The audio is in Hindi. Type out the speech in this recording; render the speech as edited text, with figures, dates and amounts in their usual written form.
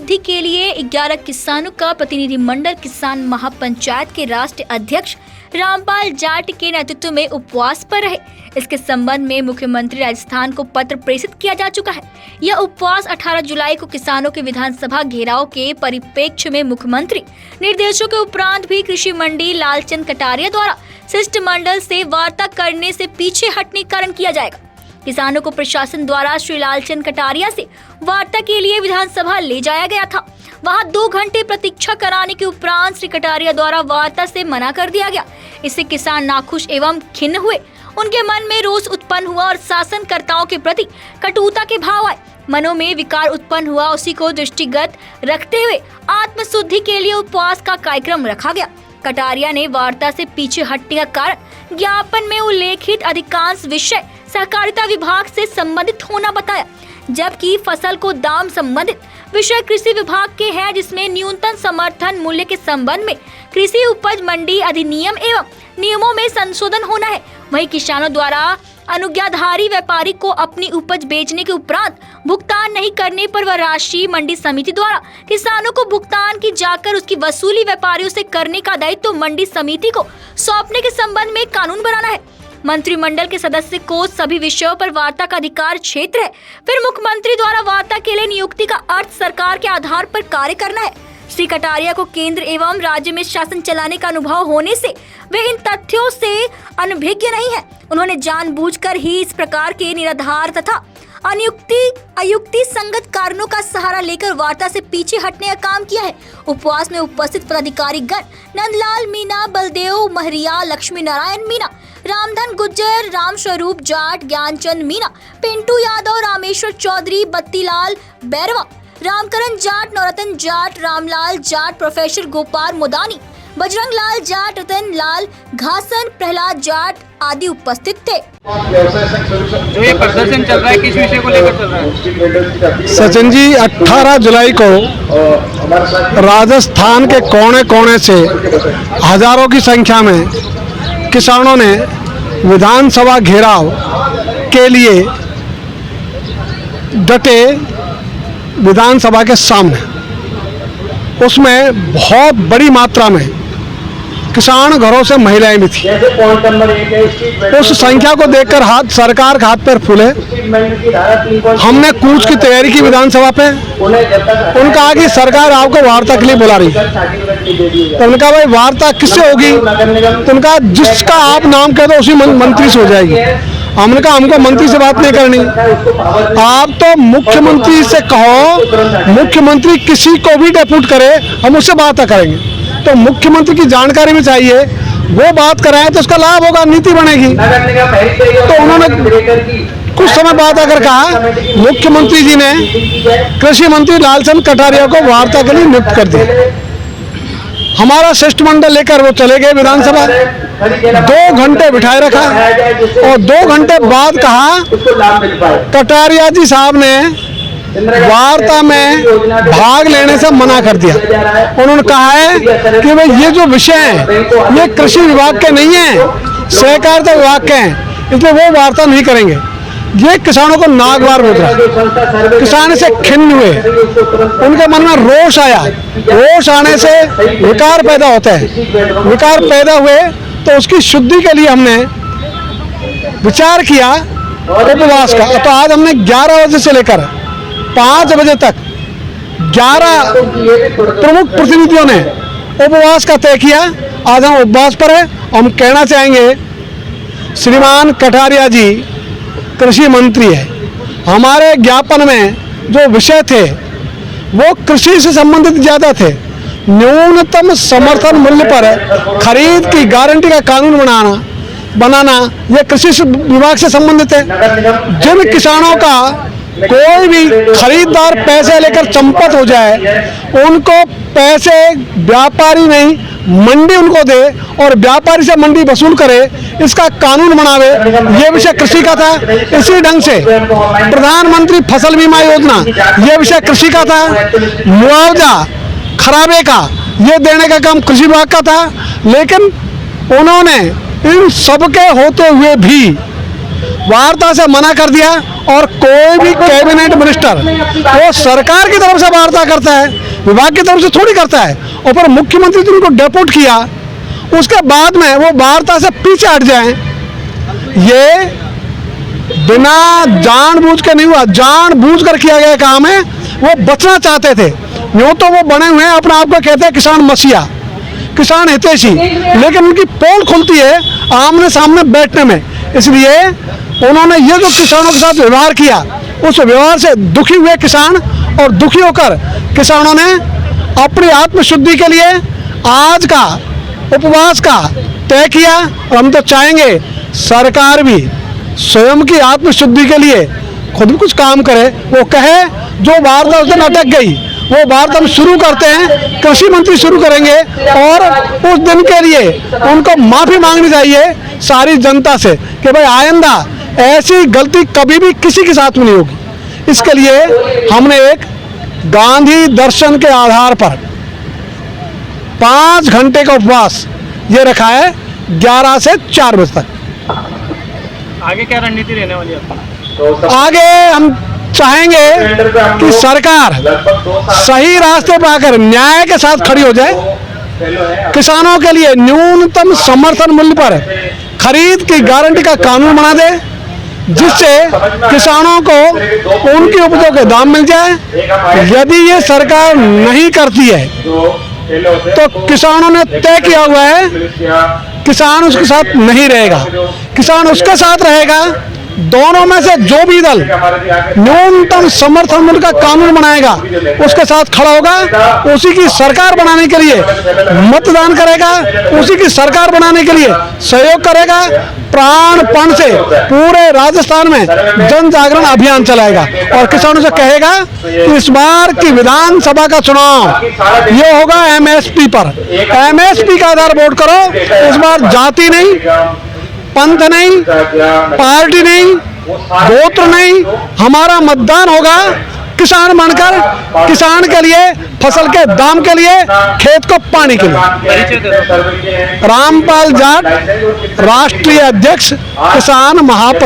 शुद्धि के लिए 11 किसानों का प्रतिनिधिमंडल किसान महापंचायत के राष्ट्रीय अध्यक्ष रामपाल जाट के नेतृत्व में उपवास पर रहे। इसके संबंध में मुख्यमंत्री राजस्थान को पत्र प्रेषित किया जा चुका है। यह उपवास 18 जुलाई को किसानों के विधानसभा घेराव के परिप्रेक्ष्य में मुख्यमंत्री निर्देशों के उपरांत भी कृषि मंडी लालचंद कटारिया द्वारा शिष्टमंडल से वार्ता करने से पीछे हटने के कारण किया जाएगा। किसानों को प्रशासन द्वारा श्री लालचंद कटारिया से वार्ता के लिए विधानसभा ले जाया गया था। वहां 2 घंटे प्रतीक्षा कराने के उपरांत श्री कटारिया द्वारा वार्ता से मना कर दिया गया। इससे किसान नाखुश एवं खिन्न हुए। उनके मन में रोष उत्पन्न हुआ और शासनकर्ताओं के प्रति कटुता के भाव आए। मनों में विकार उत्पन्न हुआ। उसी को दृष्टिगत रखते हुए आत्मशुद्धि के लिए उपवास का कार्यक्रम रखा गया। कटारिया ने वार्ता से पीछे हटने का कारण ज्ञापन में उल्लेखित अधिकांश विषय सहकारिता विभाग से संबंधित होना बताया, जबकि फसल को दाम संबंधित विषय कृषि विभाग के हैं, जिसमें न्यूनतम समर्थन मूल्य के संबंध में कृषि उपज मंडी अधिनियम एवं नियमों में संशोधन होना है। वहीं किसानों द्वारा अनुज्ञाधारी व्यापारी को अपनी उपज बेचने के उपरांत भुगतान नहीं करने पर वह राशि मंडी समिति द्वारा किसानों को भुगतान की जाकर उसकी वसूली व्यापारियों से करने का दायित्व मंडी समिति को सौंपने के संबंध में कानून बनाना है। मंत्रिमंडल के सदस्य को सभी विषयों पर वार्ता का अधिकार क्षेत्र है। फिर मुख्यमंत्री द्वारा वार्ता के लिए नियुक्ति का अर्थ सरकार के आधार पर कार्य करना है। श्री कटारिया को केंद्र एवं राज्य में शासन चलाने का अनुभव होने से वे इन तथ्यों से अनभिज्ञ नहीं है। उन्होंने जानबूझकर ही इस प्रकार के निराधार तथा अयुक्ति संगत कारणों का सहारा लेकर वार्ता से पीछे हटने का काम किया है। उपवास में उपस्थित पदाधिकारी गण नंदलाल मीणा, बलदेव महरिया, लक्ष्मी नारायण मीणा, रामधन गुज्जर, राम स्वरूप जाट, ज्ञानचंद मीणा, पिंटू यादव, रामेश्वर चौधरी, बत्तीलाल बैरवा, रामकरण जाट, नवरतन जाट, रामलाल जाट, प्रोफेसर गोपाल मोदानी, बजरंग लाल जाट, रतन लाल घासन, प्रहलाद जाट आदि उपस्थित थे। जो ये प्रदर्शन चल रहा है, किस विषय को लेकर चल रहा है? सचिन जी, 18 जुलाई को राजस्थान के कोने कोने से हजारों की संख्या में किसानों ने विधानसभा घेराव के लिए डटे विधानसभा के सामने। उसमें बहुत बड़ी मात्रा में किसान घरों से महिलाएं भी थी। उस संख्या को देखकर सरकार के हाथ पैर फूले। हमने कूच की तैयारी की विधानसभा पे। उन्होंने कहा कि सरकार आपको वार्ता के लिए बुला रही है। तो उन्होंने कहा भाई वार्ता किससे होगी? तो उनका जिसका आप नाम कह दो उसी मंत्री से हो जाएगी। हमने कहा हमको मंत्री से बात नहीं करनी, आप तो मुख्यमंत्री से कहो, मुख्यमंत्री किसी को भी डेप्यूट करे, हम उससे बात करेंगे। तो मुख्यमंत्री की जानकारी भी चाहिए, वो बात कराएं तो उसका लाभ होगा, नीति बनेगी। तो उन्होंने कुछ समय बाद आकर कहा, मुख्यमंत्री जी ने कृषि मंत्री लालचंद कटारिया को वार्ता के लिए नियुक्त कर दिया। हमारा शिष्टमंडल लेकर वो चले गए विधानसभा। 2 घंटे बिठाए रखा और 2 घंटे बाद कहा कटारिया जी साहब ने वार्ता में भाग लेने से मना कर दिया। उन्होंने कहा है कि भाई ये जो विषय है ये कृषि विभाग के नहीं है, सहकारिता विभाग के हैं, इसलिए वो वार्ता नहीं करेंगे। ये किसानों को नागवार बोल रहा। किसान से खिन्न हुए, उनके मन में रोष आया। रोष आने से विकार पैदा होता है। विकार पैदा हुए तो उसकी शुद्धि के लिए हमने विचार किया उपवास का। तो आज हमने 11 बजे से लेकर 5 बजे तक 11 प्रमुख प्रतिनिधियों ने उपवास का तय किया। आज हम उपवास पर हैं। हम कहना चाहेंगे श्रीमान कटारिया जी कृषि मंत्री है। हमारे ज्ञापन में जो विषय थे वो कृषि से संबंधित ज्यादा थे। न्यूनतम समर्थन मूल्य पर खरीद की गारंटी का कानून बनाना यह कृषि विभाग से संबंधित है। जिन किसानों का कोई भी खरीदार पैसे लेकर चंपत हो जाए, उनको पैसे व्यापारी नहीं मंडी उनको दे और व्यापारी से मंडी वसूल करे, इसका कानून बनावे। ये विषय कृषि का था। इसी ढंग से प्रधानमंत्री फसल बीमा योजना, ये विषय कृषि का था। मुआवजा खराबे का ये देने का काम कृषि विभाग का था। लेकिन उन्होंने इन सबके होते हुए भी वार्ता से मना कर दिया और कोई भी कैबिनेट मिनिस्टर वो सरकार की तरफ से वार्ता करता है, विभाग की तरफ से थोड़ी करता है। और फिर मुख्यमंत्री जी उनको डेपोट किया, उसके बाद में वो वार्ता से पीछे हट जाएं, ये बिना जानबूझ के नहीं हुआ, जानबूझ कर किया गया काम है। वो बचना चाहते थे, यूँ तो वो बने हुए हैं, अपने आप को कहते हैं किसान मसीहा, किसान हितैषी, लेकिन उनकी पोल खुलती है आमने सामने बैठने में। इसलिए उन्होंने ये जो किसानों के साथ व्यवहार किया, उस व्यवहार से दुखी हुए किसान, और दुखी होकर किसानों ने अपनी आत्मशुद्धि के लिए आज का उपवास का तय किया। और हम तो चाहेंगे सरकार भी स्वयं की आत्मशुद्धि के लिए खुद भी कुछ काम करे। वो कहे जो वार्ता उस दिन अटक गई, वो वार्ता हम शुरू करते हैं, कृषि मंत्री शुरू करेंगे, और उस दिन के लिए उनको माफ़ी मांगनी चाहिए सारी जनता से कि भाई आइंदा ऐसी गलती कभी भी किसी के साथ में नहीं होगी। इसके लिए हमने एक गांधी दर्शन के आधार पर 5 घंटे का उपवास ये रखा है, 11 से 4 बजे तक। आगे क्या रणनीति रहने वाली है? आगे हम चाहेंगे कि सरकार सही रास्ते पर आकर न्याय के साथ खड़ी हो जाए, किसानों के लिए न्यूनतम समर्थन मूल्य पर खरीद की गारंटी का कानून बना दे, जिससे किसानों को उनकी उपजों के दाम मिल जाए। यदि ये सरकार नहीं करती है तो किसानों ने तय किया हुआ है, किसान उसके साथ नहीं रहेगा, किसान उसके साथ रहेगा। दोनों में से जो भी दल न्यूनतम समर्थन मूल्य का कानून बनाएगा, उसके साथ खड़ा होगा, उसी की सरकार बनाने के लिए मतदान करेगा, उसी की सरकार बनाने के लिए सहयोग करेगा। प्राणपण से पूरे राजस्थान में जन जागरण अभियान चलाएगा और किसानों से कहेगा कि इस बार की विधानसभा का चुनाव ये होगा एमएसपी पर, एमएसपी का आधार वोट करो। इस बार जाति नहीं, पंथ नहीं, पार्टी नहीं, गोत्र नहीं, हमारा मतदान होगा किसान बनकर, किसान के लिए, फसल के दाम के लिए, खेत को पानी के लिए। रामपाल जाट, राष्ट्रीय अध्यक्ष, किसान महापंचायत।